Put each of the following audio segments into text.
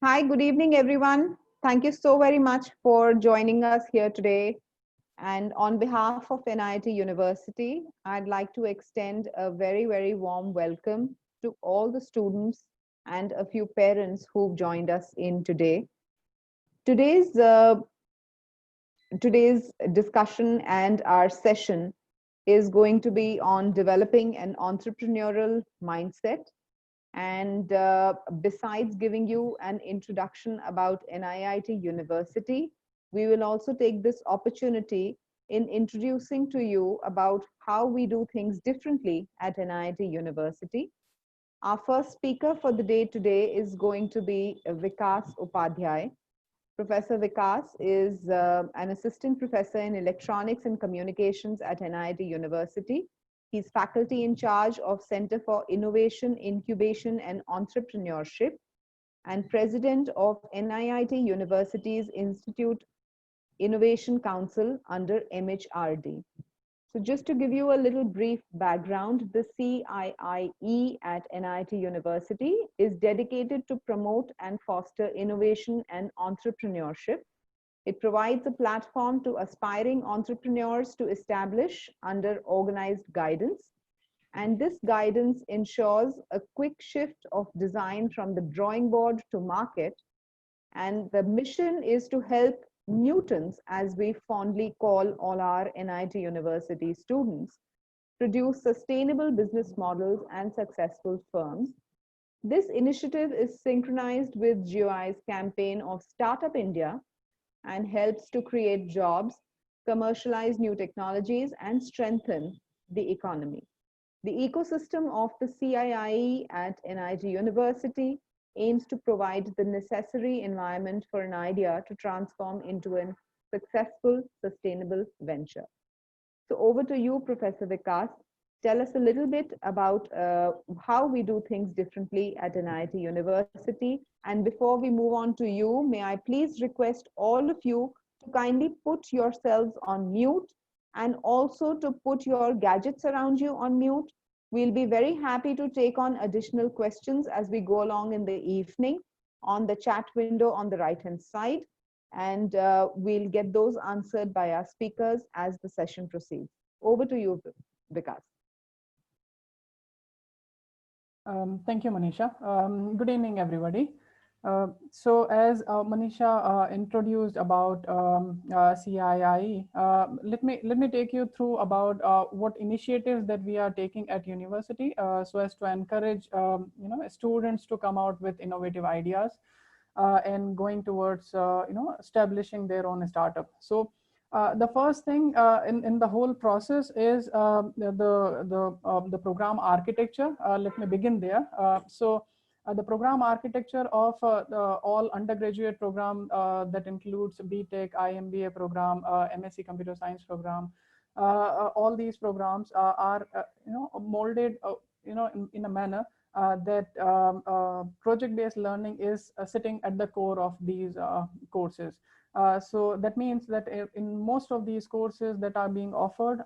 Hi, good evening, everyone. Thank you so very much for joining us here today. And on behalf of NIT University, I'd like to extend a very, very warm welcome to all the students and a few parents who've joined us in today. Today's uh, today's discussion and our session is going to be on developing an entrepreneurial mindset. And besides giving you an introduction about NIT University, we will also take this opportunity in introducing to you about how we do things differently at NIT University. Our first speaker for the day today is going to be Vikas Upadhyay. Professor Vikas is an assistant professor in electronics and communications at NIT University. He's faculty in charge of Center for Innovation, Incubation and Entrepreneurship and president of NIT University's Institute Innovation Council under MHRD. So just to give you a little brief background, the CIIE at NIT University is dedicated to promote and foster innovation and entrepreneurship. It provides a platform to aspiring entrepreneurs to establish under organized guidance. And this guidance ensures a quick shift of design from the drawing board to market. And the mission is to help Newtons, as we fondly call all our NIT University students, produce sustainable business models and successful firms. This initiative is synchronized with GeoI's campaign of Startup India and helps to create jobs, commercialize new technologies, and strengthen the economy. The ecosystem of the CIIE at NIT University aims to provide the necessary environment for an idea to transform into a successful, sustainable venture. So over to you, Professor Vikas. Tell us a little bit about how we do things differently at NIT University. And before we move on to you, may I please request all of you to kindly put yourselves on mute and also to put your gadgets around you on mute. We'll be very happy to take on additional questions as we go along in the evening on the chat window on the right-hand side. And we'll get those answered by our speakers as the session proceeds. Over to you, Vikas. Thank you, Manisha. Good evening, everybody. So as Manisha introduced about CIIE, let me take you through about what initiatives that we are taking at university, so as to encourage students to come out with innovative ideas and going towards establishing their own startup. So the first thing in the whole process is the program architecture. Let me begin there. The program architecture of all undergraduate program that includes BTech, IMBA program, MSc Computer Science program. All these programs are molded in a manner that project-based learning is sitting at the core of these courses. So that means that in most of these courses that are being offered,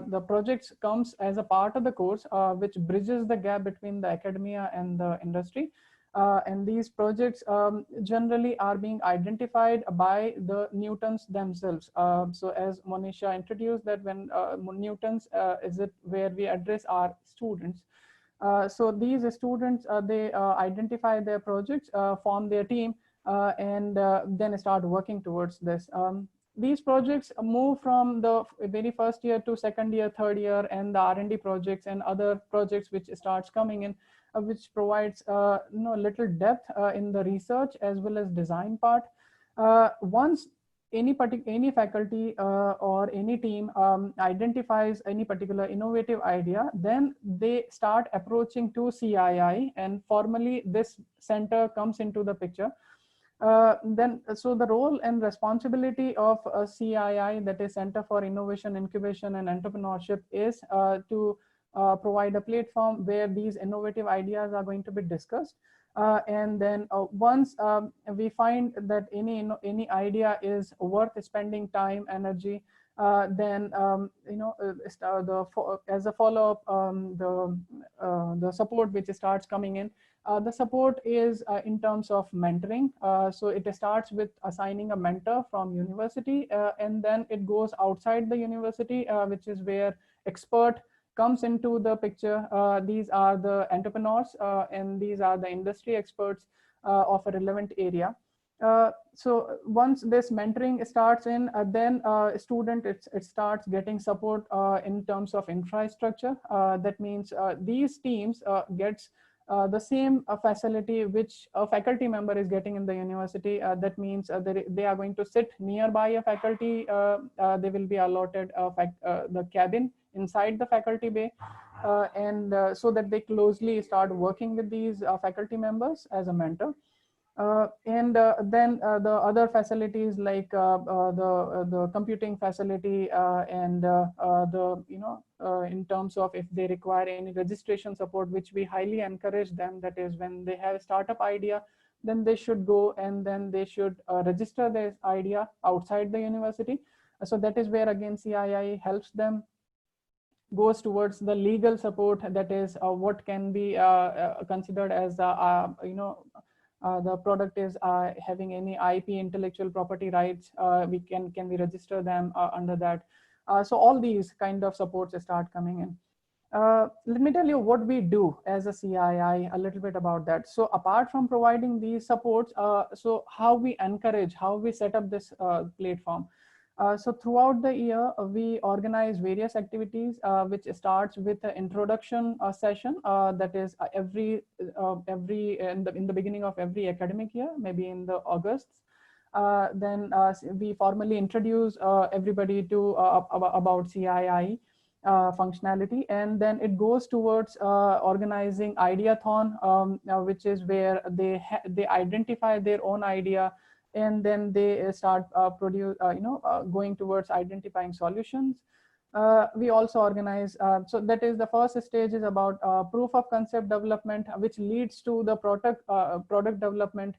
the projects comes as a part of the course, which bridges the gap between the academia and the industry. And these projects generally are being identified by the Newtons themselves. So as Monisha introduced that when Newtons is it where we address our students. So these students, they identify their projects, form their team, and then start working towards this. These projects move from the very first year to second year, third year, and the R&D projects and other projects which starts coming in, which provides little depth in the research as well as design part. Once any faculty or any team identifies any particular innovative idea, then they start approaching to CII, and formally this center comes into the picture. So the role and responsibility of CII, that is Center for Innovation, Incubation and Entrepreneurship, is to provide a platform where these innovative ideas are going to be discussed. And then once we find that any idea is worth spending time, energy, Then as a follow-up, the support which starts coming in. The support is in terms of mentoring. So it starts with assigning a mentor from university, and then it goes outside the university, which is where expert comes into the picture. These are the entrepreneurs, and these are the industry experts of a relevant area. So once this mentoring starts in, then student it starts getting support in terms of infrastructure. That means these teams gets the same facility which a faculty member is getting in the university. That means they are going to sit nearby a faculty. They will be allotted the cabin inside the faculty bay, and so that they closely start working with these faculty members as a mentor. And then the other facilities like the computing facility, and in terms of if they require any registration support, which we highly encourage them, that is when they have a startup idea, then they should go and then they should register their idea outside the university. So that is where again CII helps them, goes towards the legal support, that is what can be considered as the product is having any IP, intellectual property rights, can we register them under that. So all these kind of supports start coming in. Let me tell you what we do as a CII, a little bit about that. So apart from providing these supports, so how we encourage, how we set up this platform. So throughout the year, we organize various activities, which starts with the introduction session. That is every in the beginning of every academic year, maybe in the August. Then we formally introduce everybody to about CII functionality, and then it goes towards organizing Ideathon, which is where they identify their own idea, and then they start going towards identifying solutions. We also organize, so that is the first stage is about proof of concept development, which leads to the product development,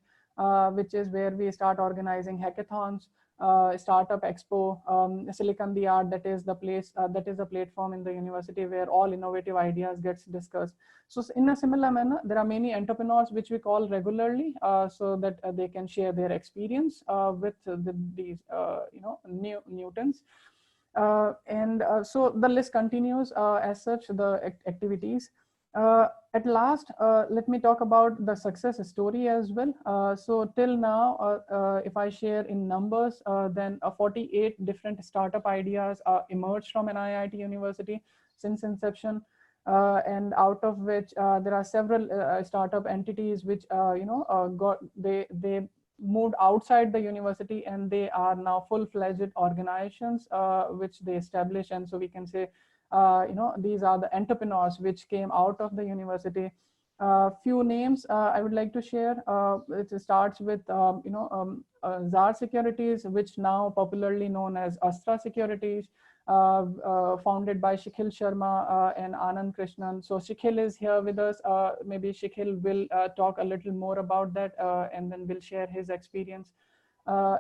which is where we start organizing hackathons, startup expo, Silicon the Art, that is the place, that is the platform in the university where all innovative ideas gets discussed. So in a similar manner, there are many entrepreneurs which we call regularly, so that they can share their experience with these Newtons. So the list continues as such, the activities. At last, let me talk about the success story as well. So till now, if I share in numbers, then 48 different startup ideas emerged from an IIT university since inception. And out of which there are several startup entities which they moved outside the university, and they are now full-fledged organizations which they establish. And so we can say these are the entrepreneurs which came out of the university. Few names I would like to share. It starts with Zar Securities, which now popularly known as Astra Securities, founded by Shikhil Sharma and Anand Krishnan. So Shikhil is here with us. Maybe Shikhil will talk a little more about that, and then will share his experience.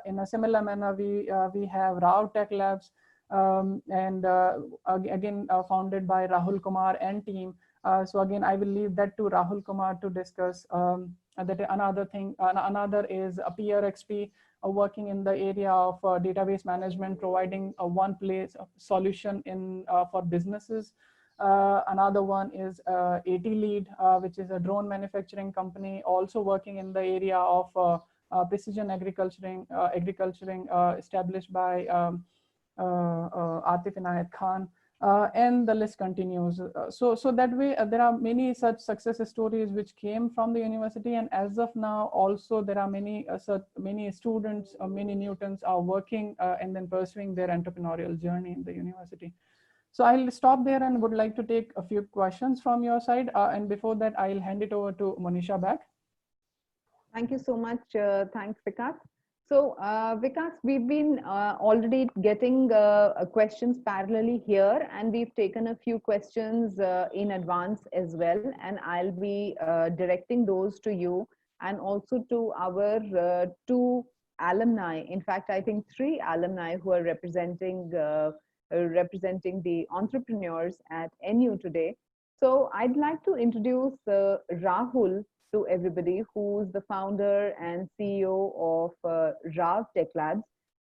In a similar manner, we have Rao Tech Labs, and again founded by Rahul Kumar and team. So again, I will leave that to Rahul Kumar to discuss. That another is a PRXP, working in the area of database management, providing a one-place solution in for businesses. Another one is AT Lead, which is a drone manufacturing company, also working in the area of precision agriculturing, established by Atif Inayat Khan. And the list continues. So that way, there are many such success stories which came from the university, and as of now, also there are many students, many Newtons are working and then pursuing their entrepreneurial journey in the university. So I'll stop there and would like to take a few questions from your side. And before that, I'll hand it over to Monisha back. Thank you so much. Thanks, Vikas. So, Vikas, we've been already getting questions parallelly here, and we've taken a few questions in advance as well. And I'll be directing those to you and also to our two alumni. In fact, I think 3 alumni who are representing the entrepreneurs at NU today. So I'd like to introduce Rahul to everybody, who's the founder and CEO of Rav Tech Labs.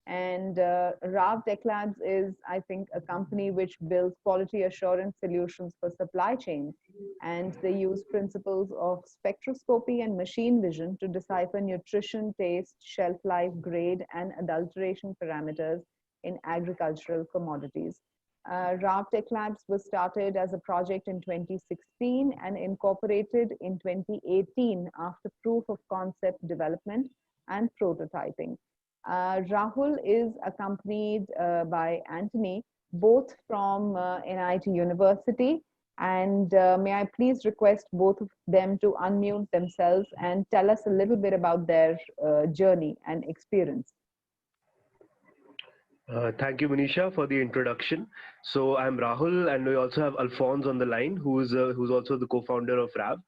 And Rav Tech Labs is, I think, a company which builds quality assurance solutions for supply chains. And they use principles of spectroscopy and machine vision to decipher nutrition, taste, shelf life, grade, and adulteration parameters in agricultural commodities. Rav Tech Labs was started as a project in 2016 and incorporated in 2018 after proof of concept development and prototyping. Rahul is accompanied by Anthony, both from NIT University. And may I please request both of them to unmute themselves and tell us a little bit about their journey and experience. Thank you, Manisha, for the introduction. So I'm Rahul, and we also have Alphonse on the line, who's also the co-founder of Rav.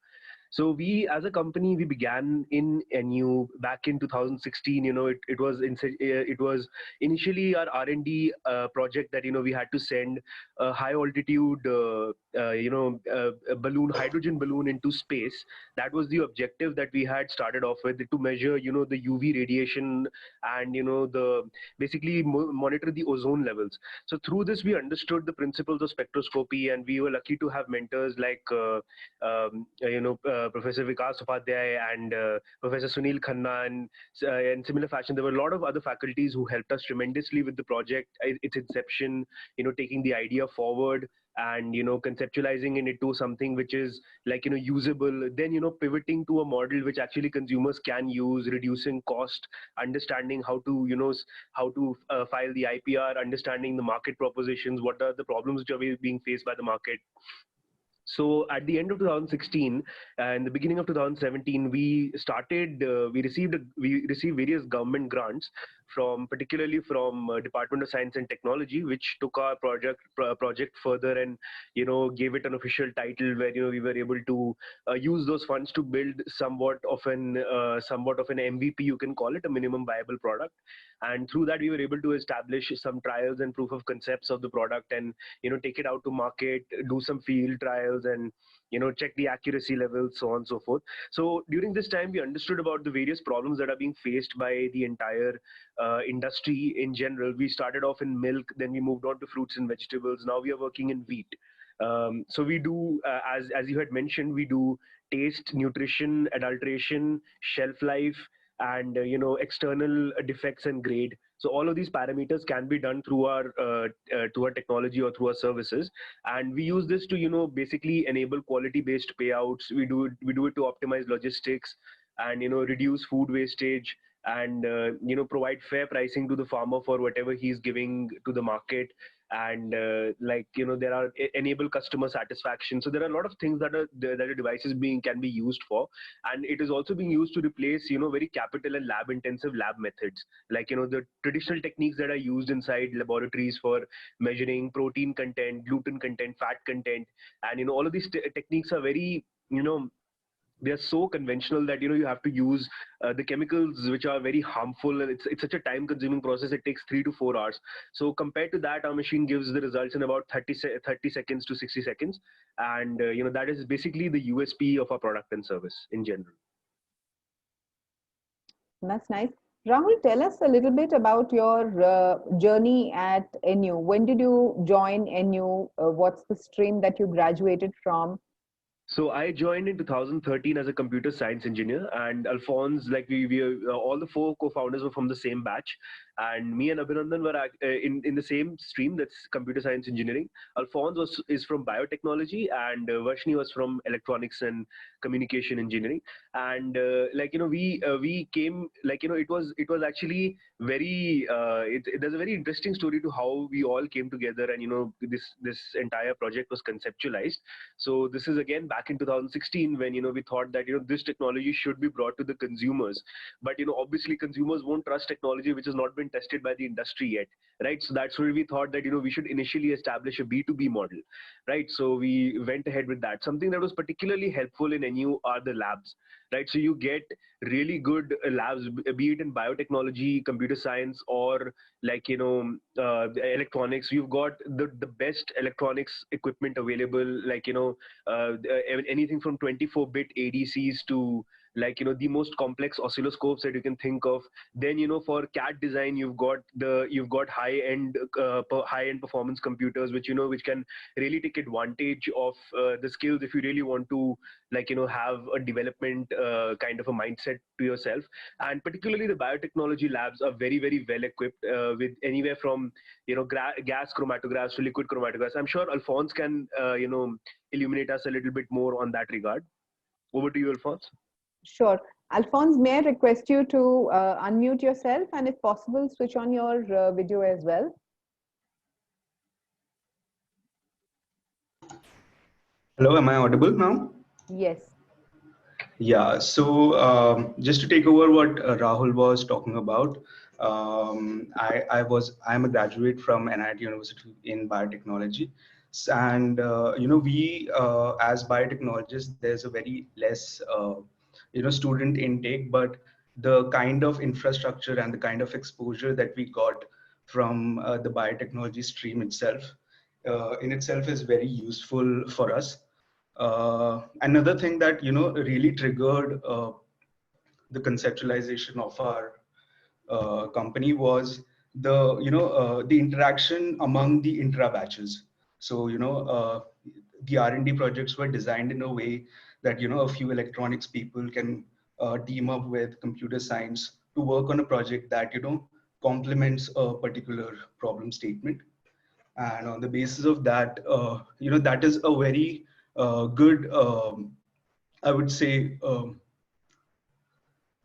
So we, as a company, we began in NU back in 2016. It was initially our R&D project that we had to send a high altitude a balloon, hydrogen balloon into space. That was the objective that we had started off with, to measure the UV radiation and basically monitor the ozone levels. So through this we understood the principles of spectroscopy, and we were lucky to have mentors like Professor Vikas Upadhyay and Professor Sunil Khanna, and in similar fashion there were a lot of other faculties who helped us tremendously with the project, its inception, taking the idea forward and conceptualizing it into something which is like usable, then pivoting to a model which actually consumers can use, reducing cost, understanding how to file the IPR, understanding the market propositions, what are the problems which are being faced by the market. So at the end of 2016 and the beginning of 2017, we received various government grants, particularly from Department of Science and Technology, which took our project further and gave it an official title, where we were able to use those funds to build somewhat of an MVP, you can call it, a minimum viable product. And through that we were able to establish some trials and proof of concepts of the product, and take it out to market, do some field trials, and check the accuracy levels, so on and so forth. So during this time we understood about the various problems that are being faced by the entire industry in general. We started off in milk, then we moved on to fruits and vegetables. Now we are working in wheat. So we do, as you had mentioned, we do taste, nutrition, adulteration, shelf life, and external defects and grade. So all of these parameters can be done through our technology or through our services, and we use this to basically enable quality-based payouts. We do it to optimize logistics and reduce food wastage, and provide fair pricing to the farmer for whatever he's giving to the market, and there are enable customer satisfaction. So there are a lot of things that a devices can be used for, and it is also being used to replace very capital and lab intensive lab methods, like the traditional techniques that are used inside laboratories for measuring protein content, gluten content, fat content, and all of these techniques are very they are so conventional that you have to use the chemicals which are very harmful, and it's such a time consuming process. It takes 3 to 4 hours. So compared to that, our machine gives the results in about 30 seconds to 60 seconds, and that is basically the USP of our product and service in general. That's nice. Rahul, tell us a little bit about your journey at NU. When did you join NU? What's the stream that you graduated from? So I joined in 2013 as a computer science engineer, and Alphonse, like we all the 4 co-founders were from the same batch, and me and Abhinandan were in the same stream, that's computer science engineering. Alphonse is from biotechnology, and Varshni was from electronics and communication engineering. And we came, it was actually very there's a very interesting story to how we all came together, and this entire project was conceptualized. So this is again back back in 2016 when, we thought that, this technology should be brought to the consumers. But, obviously consumers won't trust technology which has not been tested by the industry yet, right? So that's where we thought that, we should initially establish a B2B model, right? So we went ahead with that. Something that was particularly helpful in NU are the labs, right? So you get really good labs, be it in biotechnology, computer science, or like, electronics. You've got the best electronics equipment available, like, anything from 24-bit ADCs to, like, the most complex oscilloscopes that you can think of. Then, for CAD design, you've got high end performance computers, which can really take advantage of the skills if you really want to, like, have a development kind of a mindset to yourself. And particularly the biotechnology labs are very, very well equipped with anywhere from, gas chromatographs to liquid chromatographs. I'm sure Alphonse can illuminate us a little bit more on that regard. Over to you, Alphonse. Sure. Alphonse, may I request you to unmute yourself, and if possible, switch on your video as well. Hello, am I audible now? Yes. Yeah, so just to take over what Rahul was talking about, I'm a graduate from NIT University in biotechnology. And, we as biotechnologists, there's a very less, student intake, but the kind of infrastructure and the kind of exposure that we got from the biotechnology stream itself, in itself is very useful for us. Another thing that really triggered the conceptualization of our company was the interaction among the intra batches. So the R&D projects were designed in a way that a few electronics people can team up with computer science to work on a project that complements a particular problem statement. And on the basis of that, that is a very good, I would say,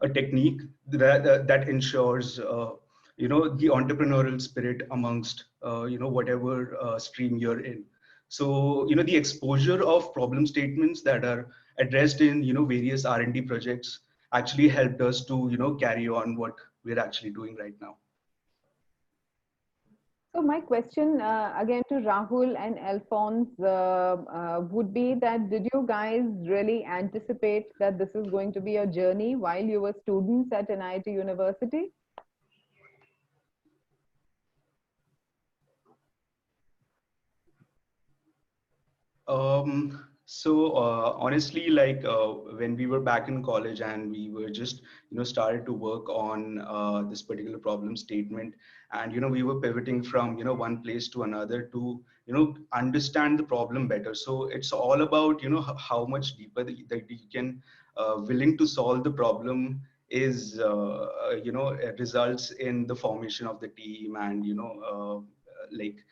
a technique that ensures, the entrepreneurial spirit amongst, whatever stream you're in. So, the exposure of problem statements that are addressed in, various R&D projects actually helped us to, carry on what we're actually doing right now. So my question again to Rahul and Alphonse would be that did you guys really anticipate that this is going to be a journey while you were students at NIT University? So honestly, like when we were back in college and we were just started to work on this particular problem statement, and we were pivoting from one place to another to understand the problem better. So it's all about how much deeper that you can willing to solve the problem is results in the formation of the team and like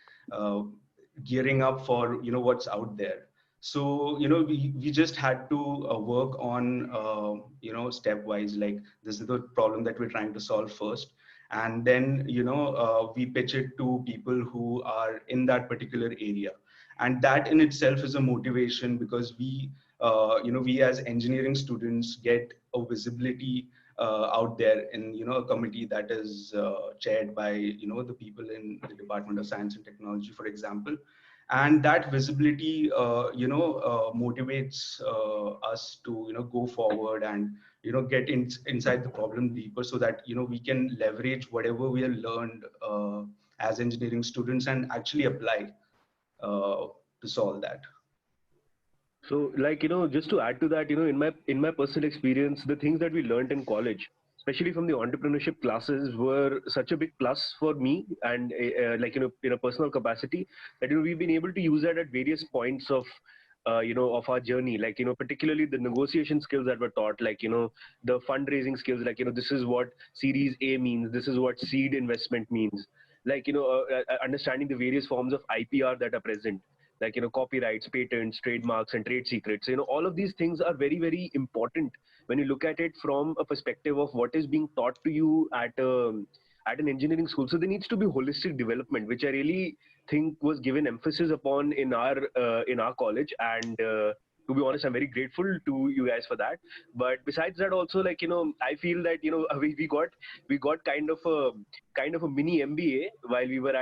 gearing up for what's out there. So we just had to work on stepwise, like this is the problem that we're trying to solve first, and then we pitch it to people who are in that particular area, and that in itself is a motivation because we we as engineering students get a visibility out there in a committee that is chaired by the people in the Department of Science and Technology, for example. And that visibility motivates us to go forward and get inside the problem deeper, so that we can leverage whatever we have learned as engineering students and actually apply to solve that. So, like, just to add to that, in my personal experience, the things that we learned in college, especially from the entrepreneurship classes, were such a big plus for me, and like, in a personal capacity, that we've been able to use that at various points of of our journey, like particularly the negotiation skills that were taught, like the fundraising skills, like this is what Series A means, this is what seed investment means, like understanding the various forms of IPR that are present, like copyrights, patents, trademarks, and trade secrets. All of these things are very, very important when you look at it from a perspective of what is being taught to you at an engineering school. So there needs to be holistic development, which I really think was given emphasis upon in our college, and to be honest, I'm very grateful to you guys for that. But besides that, also, like, I feel that, we got kind of a mini MBA while we were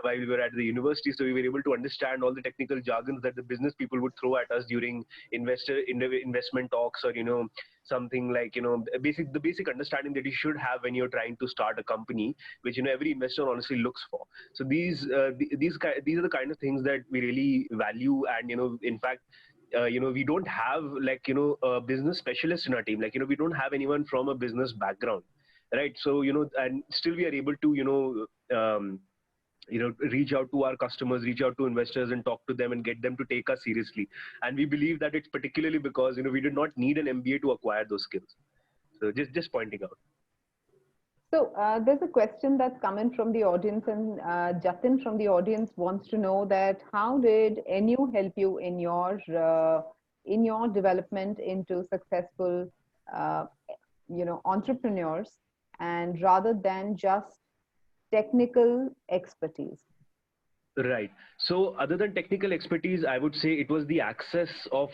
while we were at the university. So we were able to understand all the technical jargons that the business people would throw at us during investment talks, or something like, the basic understanding that you should have when you're trying to start a company, which every investor honestly looks for. So these are the kind of things that we really value. And in fact, we don't have, like, a business specialist in our team. Like, we don't have anyone from a business background, right? So and still we are able to reach out to our customers, reach out to investors, and talk to them and get them to take us seriously. And we believe that it's particularly because we did not need an MBA to acquire those skills. So just pointing out. So there's a question that's coming from the audience, and Jatin from the audience wants to know that how did NU help you in your development into successful entrepreneurs, and rather than just technical expertise? Right. So other than technical expertise, I would say it was the access of,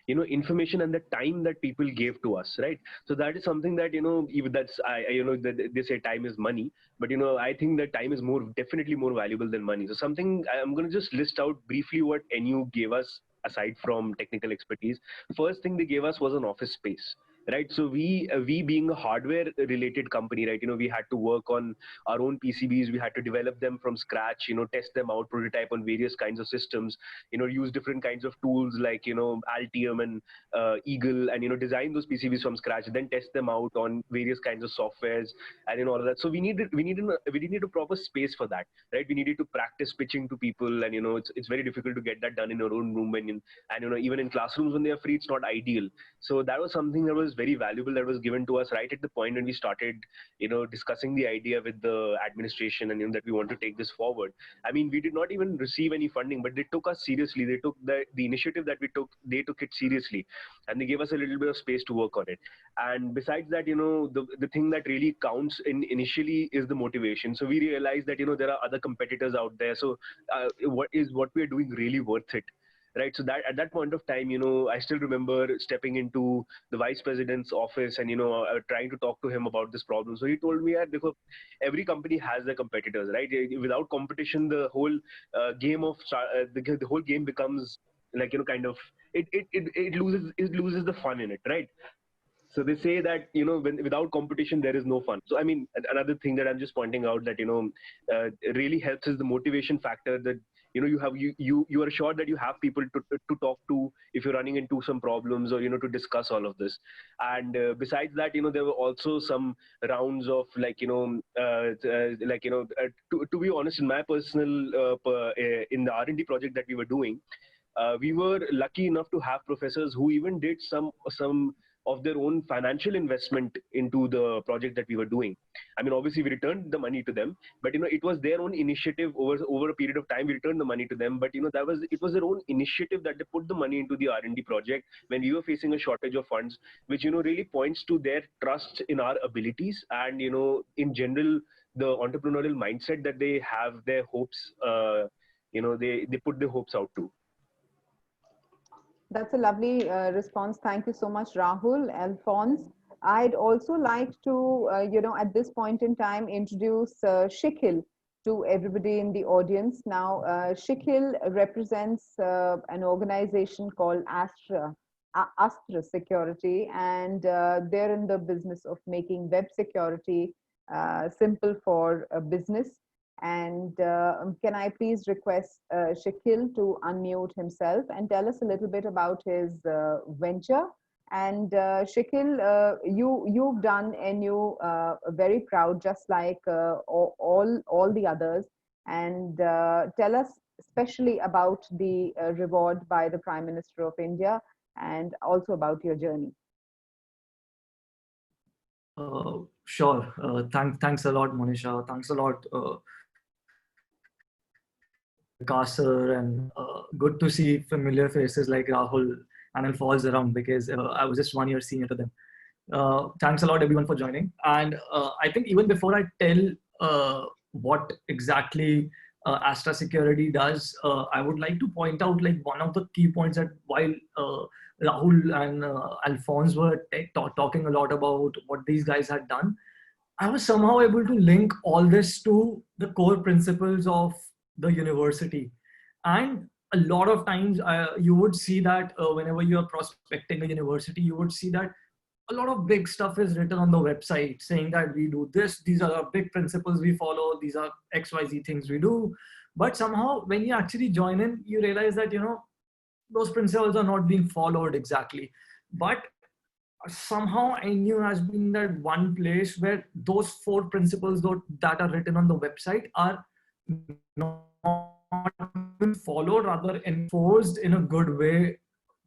information and the time that people gave to us. Right. So that is something that, even they say time is money, but, I think that time is definitely more valuable than money. So something I'm going to just list out briefly what NU gave us aside from technical expertise. First thing they gave us was an office space. Right. So we being a hardware related company, right, we had to work on our own PCBs. We had to develop them from scratch, test them out, prototype on various kinds of systems, use different kinds of tools like, Altium and Eagle, and, design those PCBs from scratch, then test them out on various kinds of softwares and, all of that. So we needed a proper space for that, right? We needed to practice pitching to people, and, it's very difficult to get that done in your own room, and even in classrooms when they are free, it's not ideal. So that was something that was very valuable, that was given to us right at the point when we started, discussing the idea with the administration, and that we want to take this forward. I mean, we did not even receive any funding, but they took us seriously. They took the initiative that we took. They took it seriously, and they gave us a little bit of space to work on it. And besides that, the thing that really counts initially is the motivation. So we realized that there are other competitors out there. So what we are doing really worth it? Right. So that at that point of time, I still remember stepping into the vice president's office and, trying to talk to him about this problem. So he told me that every company has their competitors, right? Without competition, the whole game of the whole game becomes like, kind of it loses the fun in it, right? So they say that, without competition, there is no fun. So, I mean, another thing that I'm just pointing out that, really helps is the motivation factor that, you are sure that you have people to talk to if you're running into some problems, or, to discuss all of this. And besides that, there were also some rounds of like, to be honest, in my personal, in the R&D project that we were doing, we were lucky enough to have professors who even did some of their own financial investment into the project that we were doing. I mean, obviously we returned the money to them, but it was their own initiative over a period of time. We returned the money to them, but it was their own initiative that they put the money into the R&D project when we were facing a shortage of funds, which really points to their trust in our abilities, and in general the entrepreneurial mindset that they have, their hopes, they put their hopes out too. That's a lovely response. Thank you so much, Rahul. Alphonse, I'd also like to, at this point in time, introduce Shikhil to everybody in the audience. Now, Shikhil represents an organization called Astra Security, and they're in the business of making web security simple for business. And can I please request Shikhil to unmute himself and tell us a little bit about his venture? And Shikhil, you've done NU very proud, just like all the others. And tell us especially about the reward by the Prime Minister of India, and also about your journey. Sure. Thanks a lot, Monisha. Thanks a lot, Kasser, and good to see familiar faces like Rahul and Alphonse around, because I was just 1 year senior to them. Thanks a lot, everyone, for joining. And I think even before I tell what exactly Astra Security does, I would like to point out like one of the key points that while Rahul and Alphonse were talking a lot about what these guys had done, I was somehow able to link all this to the core principles of the university. And a lot of times you would see that whenever you are prospecting a university, you would see that a lot of big stuff is written on the website saying that we do this, these are our big principles we follow, these are XYZ things we do. But somehow when you actually join in, you realize that, those principles are not being followed exactly. But somehow NU has been that one place where those 4 principles that are written on the website are not been followed, rather enforced in a good way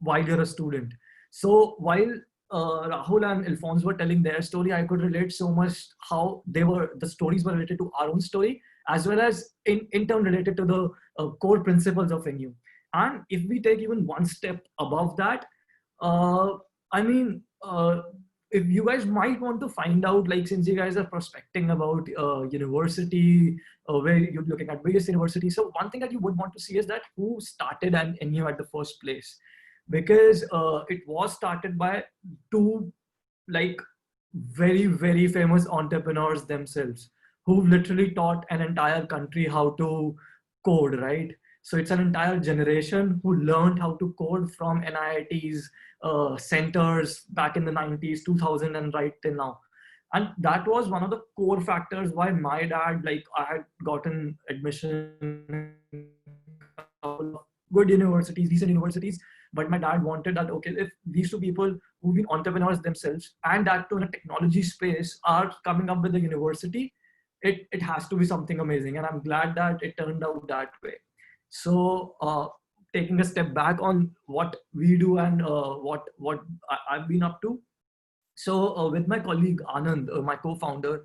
while you're a student. So while Rahul and Alphonse were telling their story, I could relate so much how the stories were related to our own story, as well as in turn related to the core principles of NU. And if we take even one step above that, I mean, if you guys might want to find out, like, since you guys are prospecting about university, where you're looking at various universities, so one thing that you would want to see is that who started an NU at the first place, because it was started by 2 like very, very famous entrepreneurs themselves, who've literally taught an entire country how to code, right? So it's an entire generation who learned how to code from NIITs, centers back in the 90s, 2000, and right till now. And that was one of the core factors why my dad, like, I had gotten admission in a couple of good universities, decent universities, but my dad wanted that, okay, if these 2 people who've been entrepreneurs themselves, and that to in a technology space, are coming up with a university, it has to be something amazing. And I'm glad that it turned out that way. So taking a step back on what we do and what I've been up to. So with my colleague Anand, my co-founder,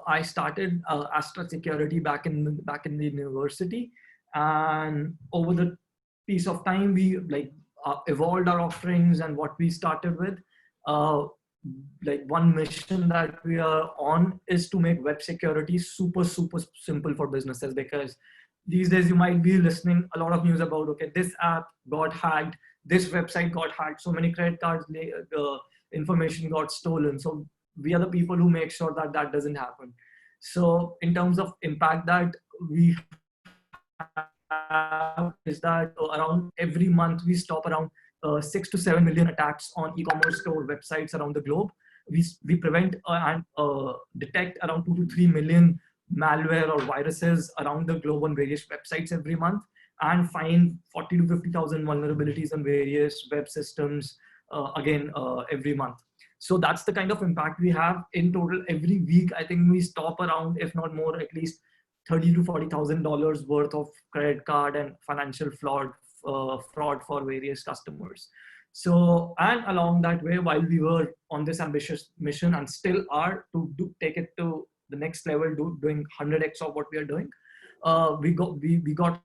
I started Astra Security back in the university, and over the piece of time, we evolved our offerings. And what we started with, like, one mission that we are on is to make web security super simple for businesses, because these days you might be listening a lot of news about, okay, this app got hacked, this website got hacked, so many credit cards information got stolen. So we are the people who make sure that that doesn't happen. So in terms of impact that we have is that around every month we stop around 6 to 7 million attacks on e-commerce store websites around the globe. We prevent and detect around 2 to 3 million malware or viruses around the globe on various websites every month, and find 40 to 50,000 vulnerabilities on various web systems every month. So that's the kind of impact we have. In total, every week, I think we stop around, if not more, at least $30,000 to $40,000 worth of credit card and financial fraud for various customers. So, and along that way, while we were on this ambitious mission, and still are, to take it to the next level, doing 100x of what we are doing, we got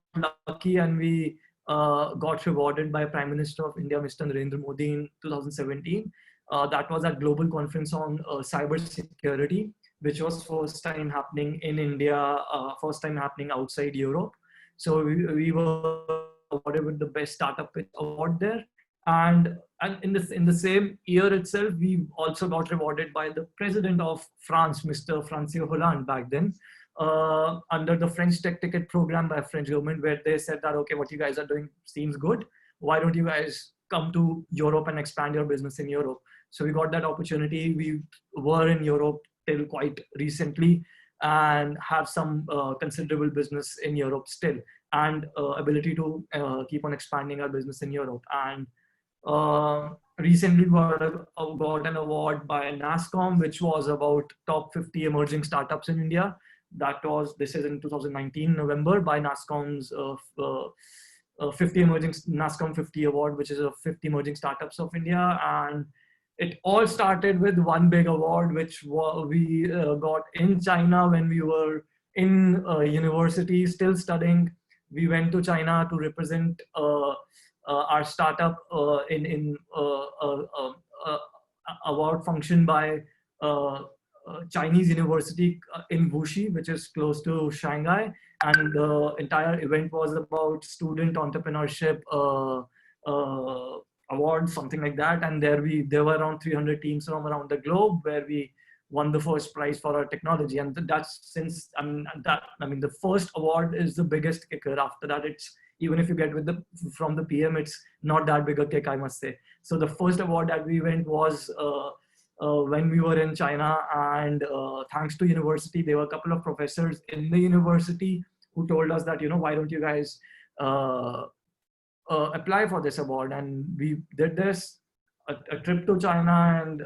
lucky, and we got rewarded by Prime Minister of India, Mr. Narendra Modi, in 2017. That was a global conference on cyber security, which was first time happening in India, first time happening outside Europe. So we were awarded with the best startup award there. And in the same year itself, we also got rewarded by the president of France, Mr. François Hollande, back then, under the French Tech Ticket program by French government, where they said that, okay, what you guys are doing seems good. Why don't you guys come to Europe and expand your business in Europe? So we got that opportunity. We were in Europe till quite recently, and have some considerable business in Europe still, and ability to keep on expanding our business in Europe. And recently got an award by NASSCOM, which was about top 50 emerging startups in India. This is in 2019 November, by NASSCOM's 50 emerging NASSCOM 50 award, which is a 50 emerging startups of India. And it all started with one big award, which we got in China when we were in university, still studying. We went to China to represent our startup in award function by Chinese university in Wuxi, which is close to Shanghai. and the entire event was about student entrepreneurship awards, something like that. And there were around 300 teams from around the globe where we won the first prize for our technology. And that's since the first award is the biggest kicker. After that, it's even if you get from the PM, it's not that big a kick, I must say. So the first award that we went was when we were in China, and thanks to university, there were a couple of professors in the university who told us that, why don't you guys apply for this award? And we did this, a trip to China, and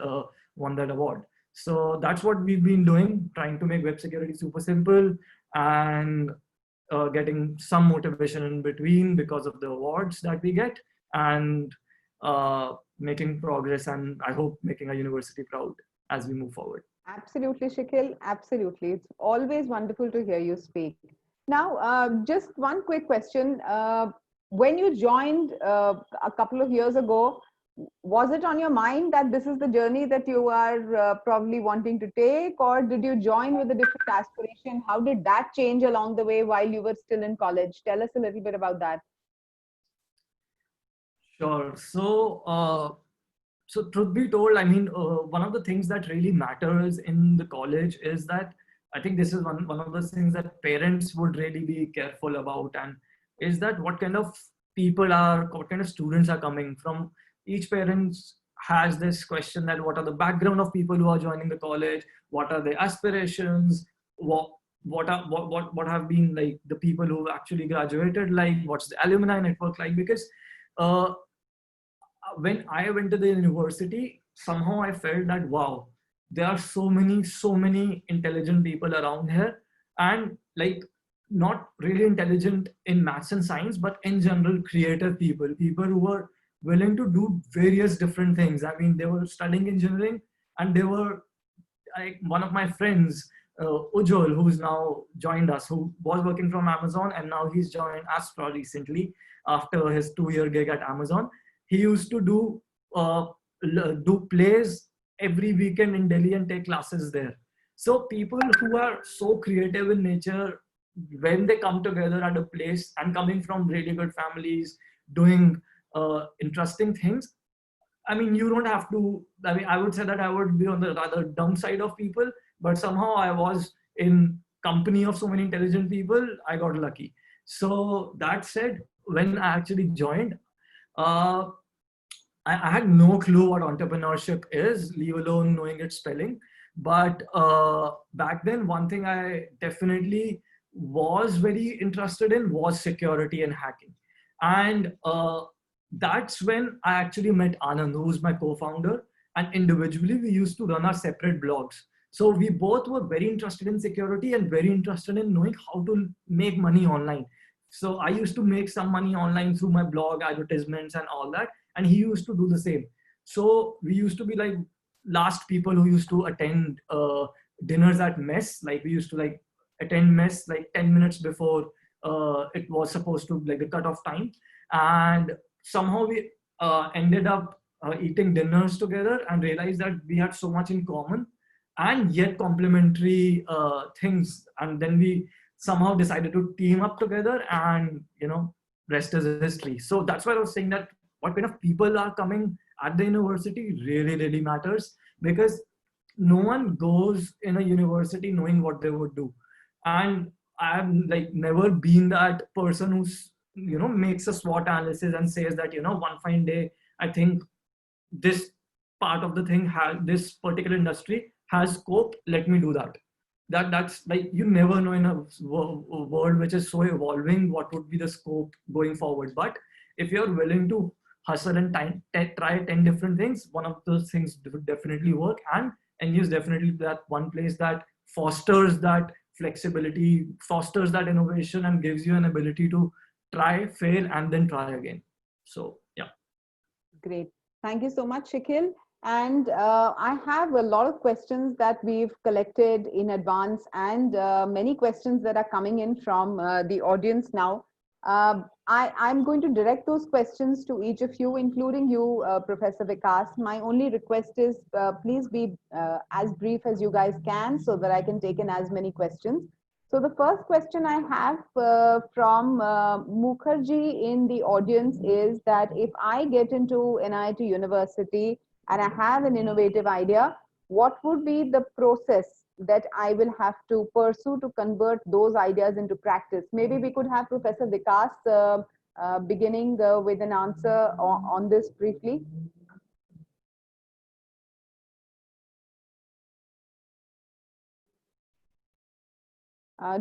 won that award. So that's what we've been doing, trying to make web security super simple, and getting some motivation in between because of the awards that we get, and making progress, and I hope making our university proud as we move forward. Absolutely, Shakil. Absolutely. It's always wonderful to hear you speak. Now, just one quick question. When you joined a couple of years ago, was it on your mind that this is the journey that you are probably wanting to take, or did you join with a different aspiration? How did that change along the way while you were still in college? Tell us a little bit about that. Sure. So truth be told, I mean, one of the things that really matters in the college is that I think this is one of the things that parents would really be careful about, and is that what kind of what kind of students are coming from. Each parent has this question that what are the background of people who are joining the college, what are their aspirations, what have been like the people who actually graduated, like what's the alumni network like. Because when I went to the university, somehow I felt that, wow, there are so many intelligent people around here, and like not really intelligent in maths and science, but in general creative people who were willing to do various different things. I mean, they were studying engineering, and they were like one of my friends, Ujjwal, who's now joined us, who was working from Amazon, and now he's joined Astra recently after his 2-year gig at Amazon. He used to do plays every weekend in Delhi and take classes there. So people who are so creative in nature, when they come together at a place and coming from really good families, doing interesting things, I mean, you don't have to, I mean, I would say that I would be on the rather dumb side of people, but somehow I was in company of so many intelligent people, I got lucky. So that said, when I actually joined, I had no clue what entrepreneurship is, leave alone knowing its spelling. But back then, one thing I definitely was very interested in was security and hacking. And that's when I actually met Anand, who's my co-founder. And individually, we used to run our separate blogs. So we both were very interested in security and very interested in knowing how to make money online. So I used to make some money online through my blog, advertisements and all that. And he used to do the same. So we used to be like last people who used to attend dinners at mess. Like we used to like attend mess like 10 minutes before it was supposed to, like the cutoff time. And somehow we ended up eating dinners together and realized that we had so much in common and yet complementary things. And then we somehow decided to team up together, and rest is history. So that's why I was saying that what kind of people are coming at the university really matters, because no one goes in a university knowing what they would do. And I've like never been that person who's makes a SWOT analysis and says that one fine day I think this part of the thing has, this particular industry has scope, let me do that. That's like, you never know in a world which is so evolving what would be the scope going forward. But if you're willing to hustle and try 10 different things, one of those things would definitely work. And is definitely that one place that fosters that flexibility, fosters that innovation, and gives you an ability to try, fail, and then try again. So yeah. Great. Thank you so much, Shakil. And I have a lot of questions that we've collected in advance, and many questions that are coming in from the audience now. I'm going to direct those questions to each of you, including you, Professor Vikas. My only request is please be as brief as you guys can so that I can take in as many questions. So the first question I have from Mukherjee in the audience is that if I get into NIT University and I have an innovative idea, what would be the process that I will have to pursue to convert those ideas into practice? Maybe we could have Professor Vikas beginning with an answer on this briefly.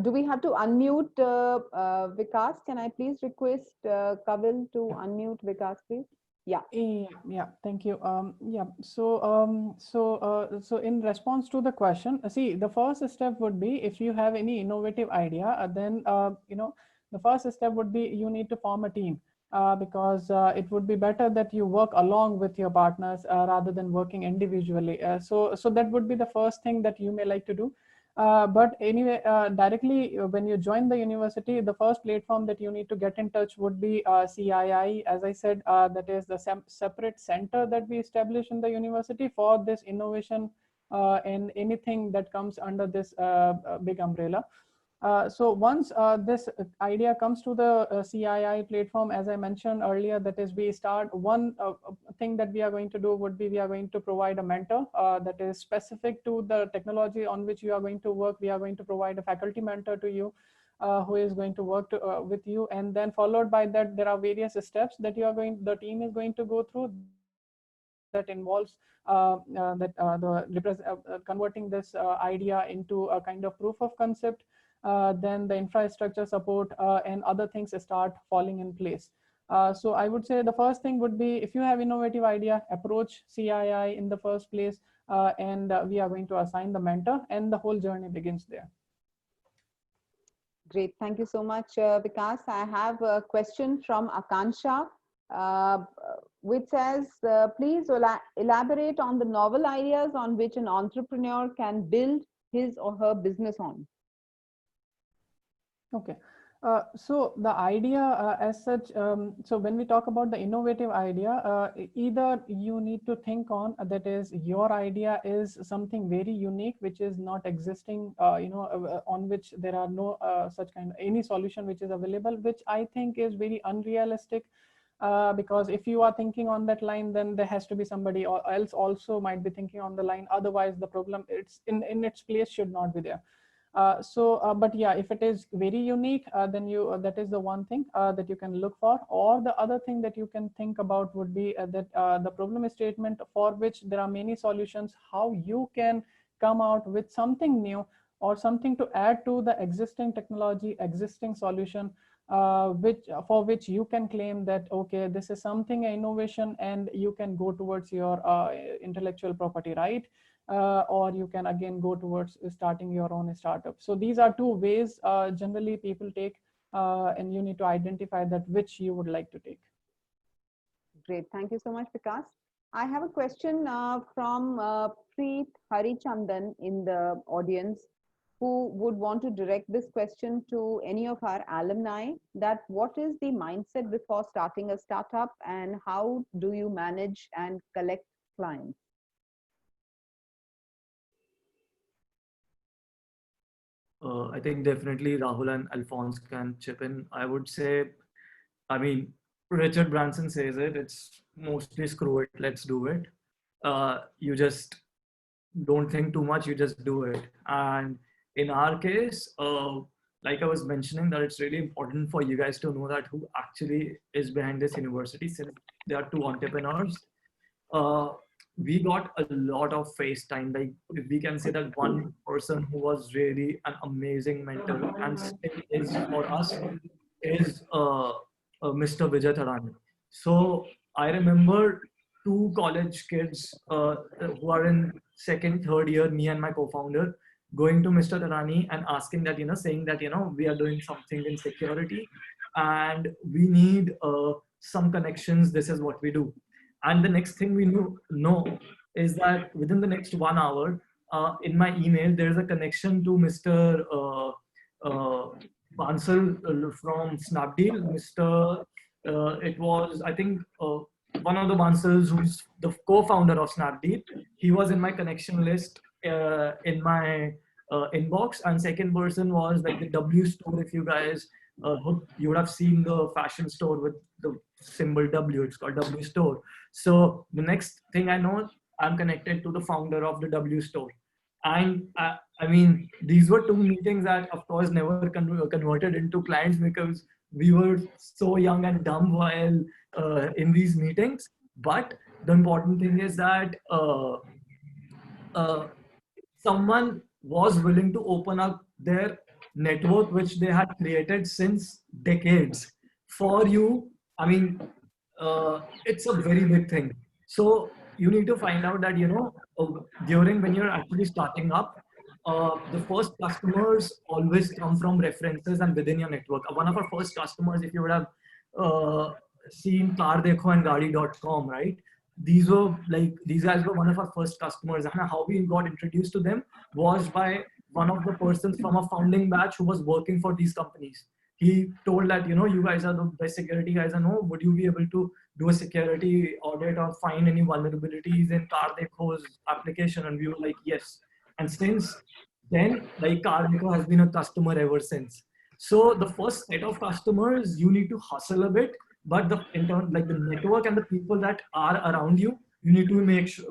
Do we have to unmute Vikas? Can I please request Kavil to unmute Vikas, please? Yeah. Yeah, thank you. So in response to the question, see, the first step would be if you have any innovative idea, then the first step would be you need to form a team, because it would be better that you work along with your partners rather than working individually. So that would be the first thing that you may like to do. But anyway, directly when you join the university, the first platform that you need to get in touch would be CII. As I said, that is the separate center that we establish in the university for this innovation and anything that comes under this big umbrella. So once this idea comes to the CII platform, as I mentioned earlier, that is we start one thing that we are going to do would be we are going to provide a mentor that is specific to the technology on which you are going to work. We are going to provide a faculty mentor to you who is going to work with you, and then followed by that there are various steps that the team is going to go through that involves converting this idea into a kind of proof of concept. Then the infrastructure support and other things start falling in place. So I would say the first thing would be if you have innovative idea, approach CII in the first place, and we are going to assign the mentor, and the whole journey begins there. Great. Thank you so much, Vikas. I have a question from Akansha, which says, please elaborate on the novel ideas on which an entrepreneur can build his or her business on. Okay. So the idea as such, so when we talk about the innovative idea, either you need to think on that is your idea is something very unique, which is not existing, on which there are no such kind of any solution which is available, which I think is very unrealistic. Because if you are thinking on that line, then there has to be somebody else also might be thinking on the line. Otherwise, the problem it's in its place should not be there. But yeah, if it is very unique, then that is the one thing that you can look for. Or the other thing that you can think about would be that the problem statement for which there are many solutions, how you can come out with something new or something to add to the existing technology, existing solution, for which you can claim that, okay, this is something innovation, and you can go towards your intellectual property right. Or you can again go towards starting your own startup. So these are two ways generally people take, and you need to identify that which you would like to take. Great. Thank you so much, Vikas. I have a question from Preet Harichandan in the audience, who would want to direct this question to any of our alumni, that what is the mindset before starting a startup and how do you manage and collect clients? I think definitely Rahul and Alphonse can chip in. I would say, I mean, Richard Branson says it, it's mostly screw it, let's do it. You just don't think too much, you just do it. And in our case, like I was mentioning, that it's really important for you guys to know that who actually is behind this university, since there are two entrepreneurs. We got a lot of face time. Like we can say that one person who was really an amazing mentor and still is for us is Mr. Vijay Tharani. So I remember two college kids who are in second, third year, me and my co-founder, going to Mr. Tharani and asking that, saying that, we are doing something in security and we need some connections. This is what we do. And the next thing we know is that within the next 1 hour, in my email, there is a connection to Mr. Bansal from Snapdeal. It was, I think, one of the Bansals who's the co-founder of Snapdeal. He was in my connection list in my inbox, and second person was like the W store. If you guys you would have seen the fashion store with the symbol W. It's called W store. So the next thing I know, I'm connected to the founder of the W store. And I mean, these were two meetings that, of course, never converted into clients because we were so young and dumb while in these meetings. But the important thing is that uh, someone was willing to open up their network, which they had created since decades for you. I mean, it's a very big thing. So you need to find out that, during when you're actually starting up, the first customers always come from references and within your network. One of our first customers, if you would have uh, seen Car Dekho and Gaadi.com, right? These guys were one of our first customers, and how we got introduced to them was by one of the persons from a founding batch who was working for these companies. He told that, you guys are the best security guys I know. Would you be able to do a security audit or find any vulnerabilities in Cardecco's application? And we were like, yes. And since then, like, Cardecco has been a customer ever since. So the first set of customers, you need to hustle a bit, but like the network and the people that are around you, you need to